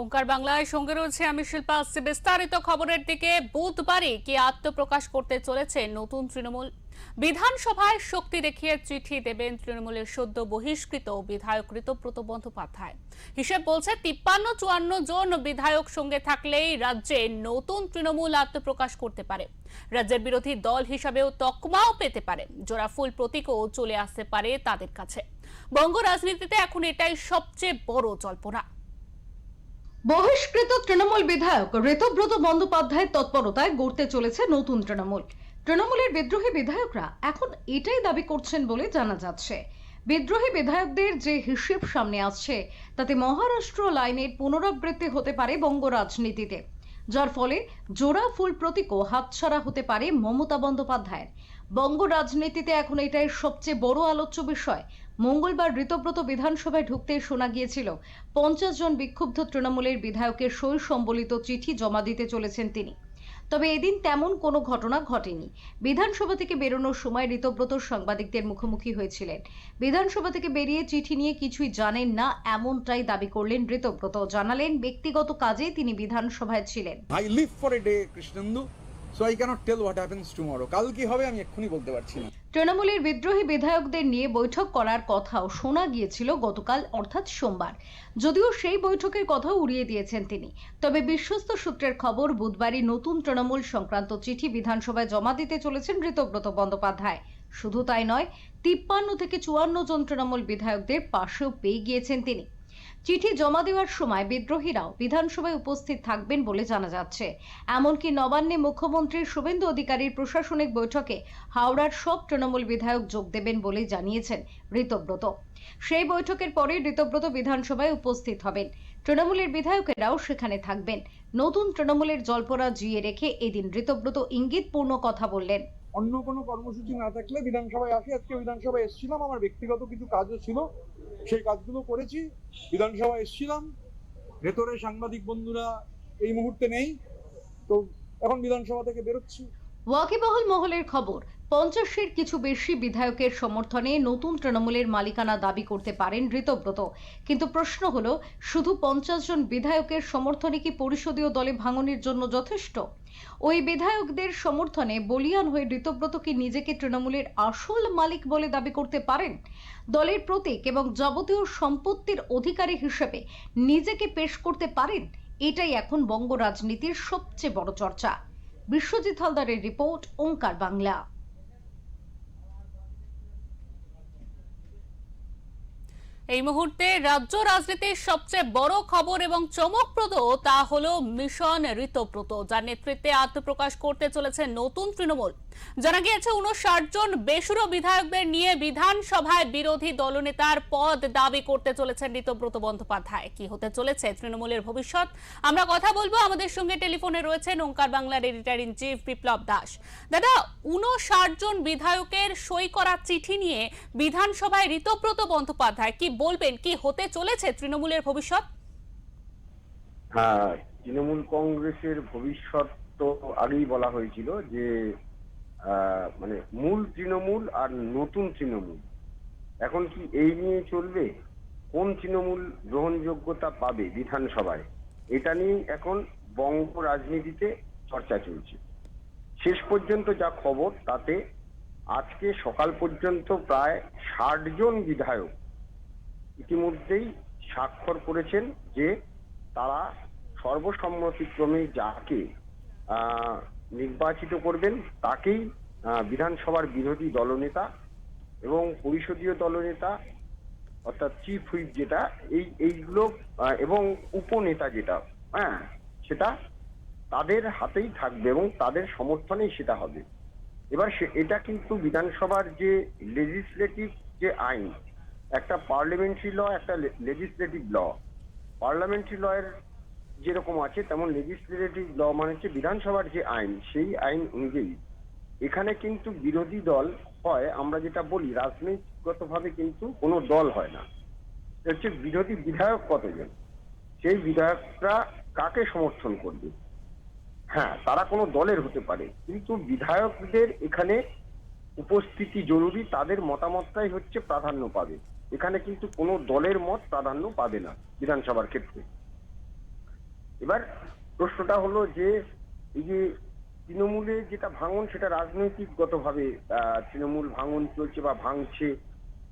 ওঙ্কার বাংলায় সঙ্গে রয়েছে আমি শিল্পা। আসছে বিস্তারিত খবরের দিকে। বুধবারই কি আত্মপ্রকাশ করতে চলেছে নতুন তৃণমূল? বিধানসভায় শক্তি দেখিয়ে চিঠি দেবেন তৃণমূলের সদ্য বহিষ্কৃত বিধায়ক ঋতব্রত বন্দ্যোপাধ্যায়। হিসেব বলছে 53-54 জন বিধায়ক সঙ্গে থাকলেই রাজ্যে নতুন তৃণমূল আত্মপ্রকাশ করতে পারে। রাজ্যের বিরোধী দল হিসাবেও তকমাও পেতে পারে, জোড়া ফুল প্রতীকও চলে আসতে পারে তাদের কাছে। বঙ্গ রাজনীতিতে এখন এটাই সবচেয়ে বড় জল্পনা। বহিষ্কৃত তৃণমূল বিধায়ক ঋতব্রত বন্দ্যোপাধ্যায়ের তৎপরতায় গড়তে চলেছে নতুন তৃণমূল। তৃণমূলের বিদ্রোহী বিধায়করা এখন এটাই দাবি করছেন বলে জানা যাচ্ছে। বিদ্রোহী বিধায়কদের যে হিসেব সামনে আসছে তাতে মহারাষ্ট্র লাইনের পুনরাবৃত্তি হতে পারে বঙ্গ রাজনীতিতে, যার ফলে জোড়া ফুল প্রতীকও হাতছাড়া হতে পারে মমতা বন্দ্যোপাধ্যায়ের। বঙ্গ রাজনীতিতে এখন এটাই সবচেয়ে বড় আলোচ্য বিষয়। মঙ্গলবার ঋতব্রত বিধানসভায় ঢুকতে শোনা গিয়েছিল 50 জন বিক্ষুব্ধ তৃণমূলের বিধায়কের সই সম্বলিত চিঠি জমা দিতে চলেছেন তিনি। তবে এদিন তেমন কোনো ঘটনা ঘটেনি। বিধানসভা থেকে বেরোনোর সময় ঋতব্রত সাংবাদিকদের মুখোমুখি হয়েছিলেন। বিধানসভা থেকে বেরিয়ে চিঠি নিয়ে কিছুই জানেন না এমনটাই দাবি করলেন ঋতব্রত। জানালেন ব্যক্তিগত কাজে তিনি বিধানসভায় ছিলেন। I live for a day, Krishnendu, so I cannot tell what happens tomorrow. কাল কি হবে আমি এক্ষুনি বলতে পারছি না। তৃণমূলের বিদ্রোহী বিধায়কদের নিয়ে বৈঠক করার কথাও শোনা গিয়েছিল গতকাল অর্থাৎ সোমবার, যদিও সেই বৈঠকের কথা উড়িয়ে দিয়েছেন তিনি। তবে বিশ্বস্ত সূত্রের খবর, বুধবারই নতুন তৃণমূল সংক্রান্ত চিঠি বিধানসভায় জমা দিতে চলেছেন ঋতব্রত বন্দ্যোপাধ্যায়। শুধু তাই নয়, 53-54 জন তৃণমূল বিধায়কদের পাশেও পেয়ে গিয়েছেন তিনি। চিঠি জমা দেওয়ার সময় বিদ্রোহীরাও বিধানসভায় উপস্থিত থাকবেন বলে জানা যাচ্ছে। এমনকি নবান্নে মুখ্যমন্ত্রী শুভেন্দু অধিকারীর প্রশাসনিক বৈঠকে হাওড়ার সব তৃণমূল বিধায়ক যোগ দেবেন বলে জানিয়েছেন ঋতব্রত। সেই বৈঠকের পরে ঋতব্রত বিধানসভায় উপস্থিত হবেন। তৃণমূলের বিধায়কেরাও সেখানে থাকবেন। নতুন তৃণমূলের জল্পনা জিয়ে রেখে এদিন ঋতব্রত ইঙ্গিতপূর্ণ কথা বললেন। অন্য কোনো কর্মসূচি না থাকলে বিধানসভায় আসি। আজকে বিধানসভায় এসেছিলাম, আমার ব্যক্তিগত কিছু কাজও ছিল, সেই কাজগুলো করেছি। বিধানসভায় এসেছিলাম, ভেতরে সাংবাদিক বন্ধুরা এই মুহূর্তে নেই, তো এখন বিধানসভা থেকে বেরোচ্ছি। ওয়াকিবহল মহলের খবর, 50-এর কিছু বেশি বিধায়কের সমর্থনে নতুন তৃণমূলের মালিকানা দাবি করতে পারেন ঋতব্রত। কিন্তু প্রশ্ন হলো, শুধু 50 জন বিধায়কের সমর্থনে কি পরিষদীয় দলে ভাঙনের জন্য যথেষ্ট? ওই বিধায়কদের সমর্থনে বলিয়ান হয়ে ঋতব্রত কি নিজেকে তৃণমূলের আসল মালিক বলে দাবি করতে পারেন? দলের প্রতীক এবং যাবতীয় সম্পত্তির অধিকারী হিসেবে নিজেকে পেশ করতে পারেন? এটাই এখন বঙ্গ রাজনীতির সবচেয়ে বড় চর্চা। বিশ্বজিৎ হালদারের রিপোর্ট, ওঙ্কার বাংলা। এই মুহূর্তে রাজ্য রাজনীতির সবচেয়ে বড় খবর এবং চমকপ্রদ তা হলো মিশন ঋতব্রত, যার নেতৃত্বে আত্মপ্রকাশ করতে চলেছে নতুন তৃণমূল। জানা গিয়েছে 59 জন বেসুরো বিধায়কদের নিয়ে বিধানসভায় বিরোধী দলনেতার পদ দাবি করতে চলেছেন ঋতব্রত বন্দ্যোপাধ্যায়। কি হতে চলেছে তৃণমূলের ভবিষ্যৎ, আমরা কথা বলবো। আমাদের সঙ্গে টেলিফোনে রয়েছেন ওঙ্কার বাংলার এডিটর ইন চিফ বিপ্লব দাস। দাদা, 59 জন বিধায়কের সই করা চিঠি নিয়ে বিধানসভায় ঋতব্রত বন্দ্যোপাধ্যায় কি বলবেন? কি হতে চলেছে তৃণমূলের ভবিষ্যৎ? হ্যাঁ, তৃণমূল কংগ্রেসের ভবিষ্যৎ তো আগেই বলা হয়েছিল যে মানে মূল তৃণমূল আর নতুন তৃণমূল এখন কি এই নিয়ে চলবে, কোন তৃণমূল গ্রহণযোগ্যতা পাবে বিধানসভায়, এটা নিয়ে এখন বঙ্গ রাজনীতিতে চর্চা চলছে। শেষ পর্যন্ত যা খবর তাতে আজকে সকাল পর্যন্ত প্রায় 60 জন বিধায়ক ইতিমধ্যেই স্বাক্ষর করেছেন যে তারা সর্বসম্মতিক্রমে যাকে নির্বাচিত করবেন তাকেই বিধানসভার বিরোধী দলনেতা এবং পরিষদীয় দলনেতা অর্থাৎ চিফ হুইপ যেটা এইগুলো এবং উপনেতা যেটা সেটা তাদের হাতেই থাকবে এবং তাদের সমর্থনেই সেটা হবে। এবার এটা কিন্তু বিধানসভার যে লেজিসলেটিভ যে আইন, একটা পার্লামেন্টারি ল, একটা লেজিসলেটিভ ল। পার্লামেন্টারি ল এর যেরকম আছে তেমন লেজিসলেটিভ ল মানে হচ্ছে বিধানসভার যে আইন, সেই আইন অনুযায়ী এখানে কিন্তু বিরোধী দল হয়, আমরা যেটা বলি রাজনৈতিকগতভাবে কিন্তু কোনো দল হয় না, হচ্ছে বিরোধী বিধায়ক কতজন, সেই বিধায়করা কাকে সমর্থন করবে। হ্যাঁ, তারা কোনো দলের হতে পারে, কিন্তু বিধায়কদের এখানে উপস্থিতি জরুরি, তাদের মতামতটাই হচ্ছে প্রাধান্য পাবে। এখানে কিন্তু কোনো দলের মত প্রাধান্য পাবে না বিধানসভার ক্ষেত্রে। এবার প্রশ্নটা হলো যে এই যে তৃণমূলে যেটা ভাঙন, সেটা রাজনৈতিকগতভাবে তৃণমূল ভাঙন চলছে বা ভাঙছে,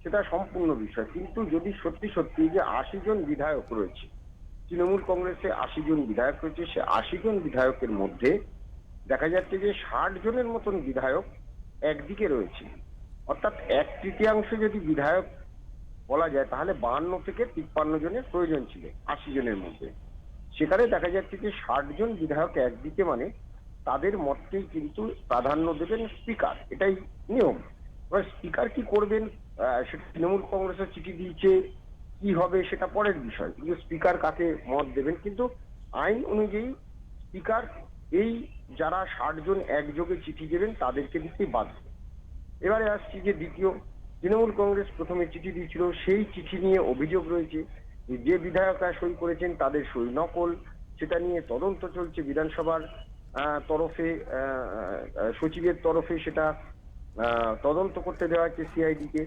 সেটা সম্পূর্ণ বিষয়। কিন্তু যদি সত্যি সত্যি যে 80 জন বিধায়ক রয়েছে, তৃণমূল কংগ্রেসে 80 জন বিধায়ক রয়েছে, সে 80 জন বিধায়কের মধ্যে দেখা যাচ্ছে যে 60 জনের মতন বিধায়ক একদিকে রয়েছে, অর্থাৎ 1/3 যদি বিধায়ক বলা যায়, তাহলে 52 থেকে 53 জনের প্রয়োজন ছিল 80 জনের মধ্যে। সেখানে দেখা যাচ্ছে যে 60 জন বিধায়ক একদিকে, মানে তাদের মতকেই কিন্তু প্রাধান্য দেবেন স্পিকার, এটাই নিয়ম। এবার স্পিকার কি করবেন সেটা তৃণমূল কংগ্রেসের চিঠি দিয়েছে, কি হবে সেটা পরের বিষয়, কিন্তু স্পিকার কাকে মত দেবেন, কিন্তু আইন অনুযায়ী স্পিকার এই যারা 60 জন একযোগে চিঠি দেবেন তাদেরকে দিতে বাধ্য। এবারে আসছি যে দ্বিতীয়, তৃণমূল কংগ্রেস প্রথমে চিঠি দিয়েছিল, সেই চিঠি নিয়ে অভিযোগ রয়েছে যে বিধায়করা সই করেছেন তাদের সই নকল, সেটা নিয়ে তদন্ত চলছে বিধানসভার তরফে, সচিবের তরফে সেটা তদন্ত করতে দেওয়া হচ্ছে সিআইডিকে।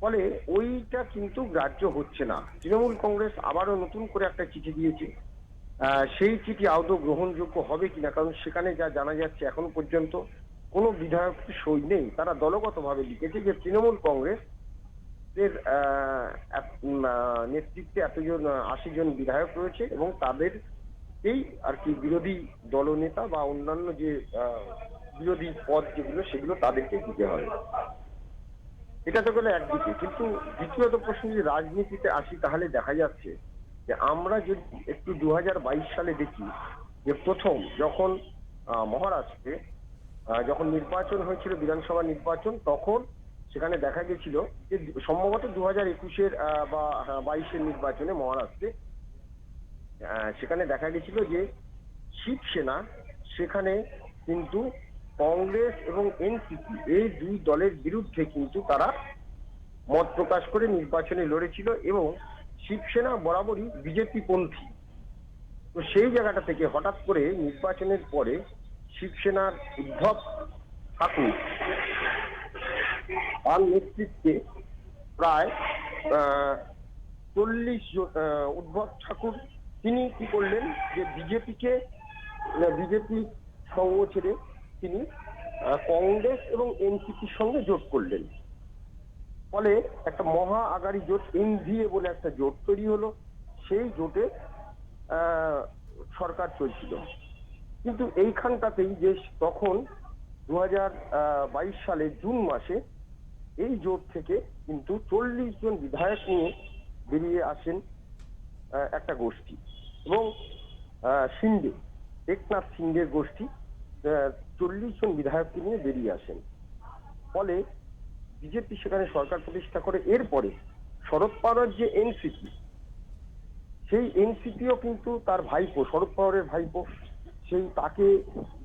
ফলে ওইটা কিন্তু গ্রাহ্য হচ্ছে না। তৃণমূল কংগ্রেস আবারও নতুন করে একটা চিঠি দিয়েছে, সেই চিঠি আদৌ গ্রহণযোগ্য হবে কিনা, কারণ সেখানে যা জানা যাচ্ছে এখন পর্যন্ত কোনো বিধায়কের সই নেই। তারা দলগতভাবে লিখেছে যে তৃণমূল কংগ্রেস এর নেতৃত্বে এতজন 80 জন বিধায়ক রয়েছে এবং তাদের এই আর কি বিরোধী দলনেতা বা অন্যান্য যে বিরোধী পদ যেগুলো, সেগুলো তাদেরকে দিতে হবে। এটা তো গেলে একদিকে, কিন্তু দ্বিতীয়ত প্রশ্ন যদি রাজনীতিতে আসি, তাহলে দেখা যাচ্ছে যে আমরা যদি একটু 2022 সালে দেখি যে প্রথম যখন মহারাষ্ট্রে যখন নির্বাচন হয়েছিল, বিধানসভা নির্বাচন, তখন সেখানে দেখা গেছিল যে সম্ভবত 2021-এর বা 22-এর নির্বাচনে মহারাষ্ট্রে সেখানে দেখা গেছিল যে শিবসেনা সেখানে কিন্তু কংগ্রেস এবং এনসিপি এই দুই দলের বিরুদ্ধে কিন্তু তারা মত প্রকাশ করে নির্বাচনে লড়েছিল এবং শিবসেনা বরাবরই বিজেপি পন্থী। তো সেই জায়গাটা থেকে হঠাৎ করে নির্বাচনের পরে শিবসেনার উদ্ধব ঠাকুর তার নেতৃত্বে প্রায় 40 জন উদ্ধব ঠাকুর তিনি কি করলেন যে বিজেপি সঙ্গ ছেড়ে তিনি কংগ্রেস এবং এনসিপির সঙ্গে জোট করলেন। ফলে একটা মহা আগারী জোট, এনডিএ বলে একটা জোট তৈরি হলো। সেই জোটে সরকার চলছিল। কিন্তু এইখানটাতেই যে তখন 2022 সালে জুন মাসে এই জোট থেকে কিন্তু 40 জন বিধায়ক নিয়ে বেরিয়ে আসেন একটা গোষ্ঠী, এবং সিন্ডে একনাথ সিন্ডের গোষ্ঠী 40 জন বিধায়ককে নিয়ে বেরিয়ে আসেন। ফলে বিজেপি সেখানে সরকার প্রতিষ্ঠা করে। এরপরে শরদ পাওয়ারের যে এনসিপি, সেই এনসিপিও কিন্তু তার ভাইপো, শরদ পাওয়ারের ভাইপো, সেই তাকে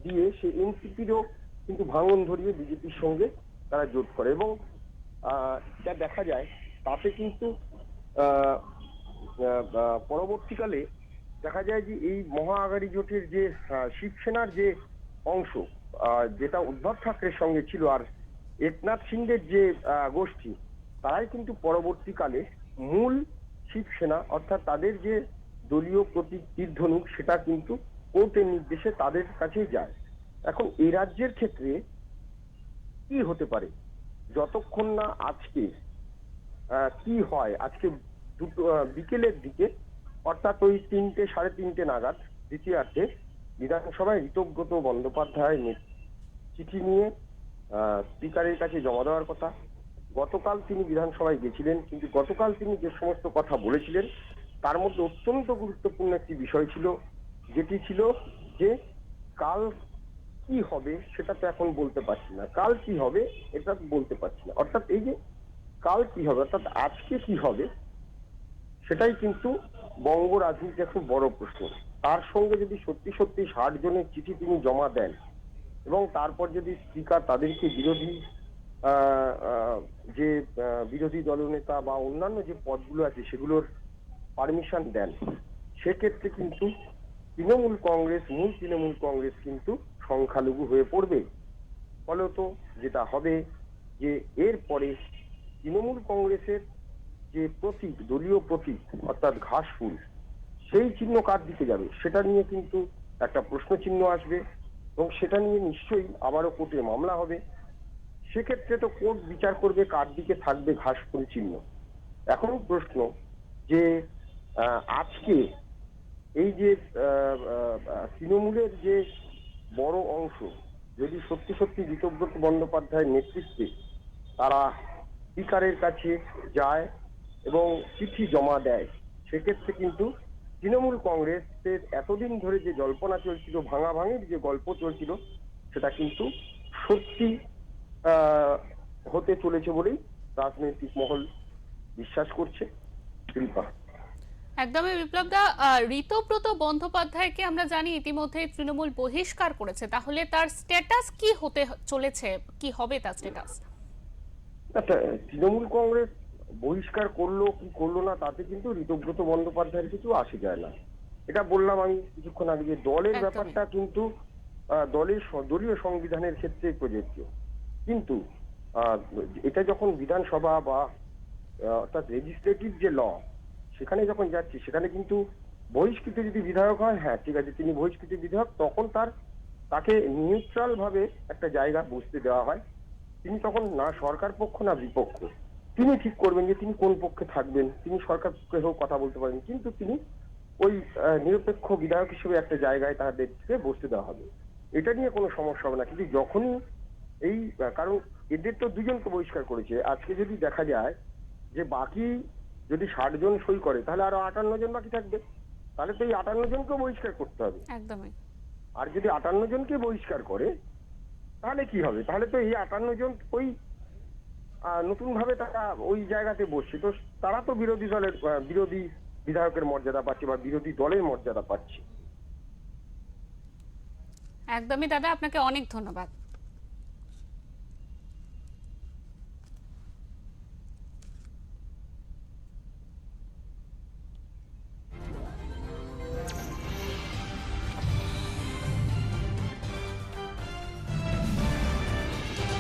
দিয়ে সেই এনসিপিরও কিন্তু ভাঙন ধরিয়ে বিজেপির সঙ্গে তারা জোট করে। এবং যা দেখা যায় তাতে কিন্তু পরবর্তীকালে দেখা যায় যে এই মহা আগারী জোটের যে শিবসেনার যে অংশ, যেটা উদ্ধব ঠাকরের সঙ্গে ছিল, আর একনাথ সিন্ডের যে গোষ্ঠী, তারাই কিন্তু পরবর্তীকালে মূল শিবসেনা, অর্থাৎ তাদের যে দলীয় প্রতীক তীরধনুক, সেটা কিন্তু কোর্টের নির্দেশে তাদের কাছে যায়। এখন এই রাজ্যের ক্ষেত্রে কি হতে পারে, যতক্ষণ না আজকে কি হয়, আজকে বিকেলের দিকে, অর্থাৎ ওই 3টে সাড়ে 3টে নাগাদ দ্বিতীয়ার্ধে বিধানসভায় ঋতব্রত বন্দ্যোপাধ্যায় চিঠি নিয়ে স্পিকারের কাছে জমা দেওয়ার কথা। গতকাল তিনি বিধানসভায় গেছিলেন, কিন্তু গতকাল তিনি যে সমস্ত কথা বলেছিলেন তার মধ্যে অত্যন্ত গুরুত্বপূর্ণ একটি বিষয় ছিল, যেটি ছিল যে কাল কি হবে সেটা তো এখন বলতে পারছি না, কাল কি হবে এটা বলতে পারছি না। অর্থাৎ এই যে কাল কি হবে, অর্থাৎ আজকে কি হবে, সেটাই কিন্তু বঙ্গ রাজনীতির খুব বড় প্রশ্ন। তার সঙ্গে যদি সত্যি সত্যি 60 জনের চিঠি তিনি জমা দেন এবং তারপর যদি স্পিকার তাদেরকে যে বিরোধী দলনেতা বা অন্যান্য যে পদগুলো আছে সেগুলোর পারমিশন দেন, সেক্ষেত্রে কিন্তু তৃণমূল কংগ্রেস কিন্তু সংখ্যালঘু হয়ে পড়বে। ফলত যেটা হবে যে এরপরে তৃণমূল কংগ্রেসের যে প্রতীক, দলীয় প্রতীক, অর্থাৎ ঘাস ফুল, সেই চিহ্ন কার দিকে যাবে সেটা নিয়ে কিন্তু একটা প্রশ্ন চিহ্ন আসবে, এবং সেটা নিয়ে নিশ্চয়ই আবারও কোর্টে মামলা হবে। সেক্ষেত্রে তো কোর্ট বিচার করবে কার দিকে থাকবে ঘাসফুল চিহ্ন। এখন প্রশ্ন যে আজকে এই যে তৃণমূলের যে বড় অংশ যদি সত্যি সত্যি ঋতব্রত বন্দ্যোপাধ্যায়ের নেতৃত্বে তারা স্পিকারের কাছে যায় এবং চিঠি জমা দেয়, সেক্ষেত্রে কিন্তু তৃণমূল কংগ্রেসের এতদিন ধরে যে জল্পনা চলছিল, ভাঙাভাঙির যে গল্প চলছিল, সেটা কিন্তু সত্যি হতে চলেছে বলেই রাজনৈতিক মহল বিশ্বাস করছে। শিল্পা, একদমই বিপ্লব দা, ঋতব্রত বন্দ্যোপাধ্যায়কে আমরা জানি ইতিমধ্যে তৃণমূল বহিষ্কার করেছে, তাহলে তার স্ট্যাটাস কি হতে চলেছে, কি হবে তার স্ট্যাটাস? আচ্ছা, তৃণমূল কংগ্রেস বহিষ্কার করলো কি করলো না তাতে কিন্তু ঋতব্রত বন্দ্যোপাধ্যায়ের কিছু আসে যায় না। এটা বললাম আমি কিছুক্ষণ আগে যে দলের একদমই। ব্যাপারটা কিন্তু দলীয় সংবিধানের ক্ষেত্রে প্রযোজ্য, কিন্তু এটা যখন বিধানসভা বা অর্থাৎ লেজিসলেটিভ যে ল, সেখানে যখন যাচ্ছি সেখানে কিন্তু বহিষ্কৃত যদি বিধায়ক হয়, হ্যাঁ ঠিক আছে, তিনি বহিষ্কৃত বিধায়ক, তখন তাকে নিউট্রাল ভাবে একটা জায়গা বসতে দেওয়া হয়। তিনি তখন না সরকার পক্ষ না বিপক্ষ, তিনি ঠিক করবেন যে তিনি কোন পক্ষে থাকবেন। তিনি সরকার পক্ষেও কথা বলতে পারেন, কিন্তু তিনি ওই নিরপেক্ষ বিধায়ক হিসেবে একটা জায়গায় তাদেরকে বসতে দেওয়া হবে। এটা নিয়ে কোনো সমস্যা হবে না। কিন্তু যখনই এই কারণ এদের তো দুজনকে বহিষ্কার করেছে, আজকে যদি দেখা যায় যে বাকি যদি 60 জন সই করে, তাহলে আরো 58 জন বাকি থাকবে, তাহলে তো এই 58 জনকে বহিষ্কার করতে হবে। একদমই। আর যদি 58 জনকে বহিষ্কার করে তাহলে কি হবে? তাহলে তো এই 58 জন ওই নতুন ভাবে তারা ওই জায়গাতে বসছে, তো তারা তো বিরোধী বিধায়কের মর্যাদা পাচ্ছে বা বিরোধী দলের মর্যাদা পাচ্ছে। একদমই দাদা, আপনাকে অনেক ধন্যবাদ।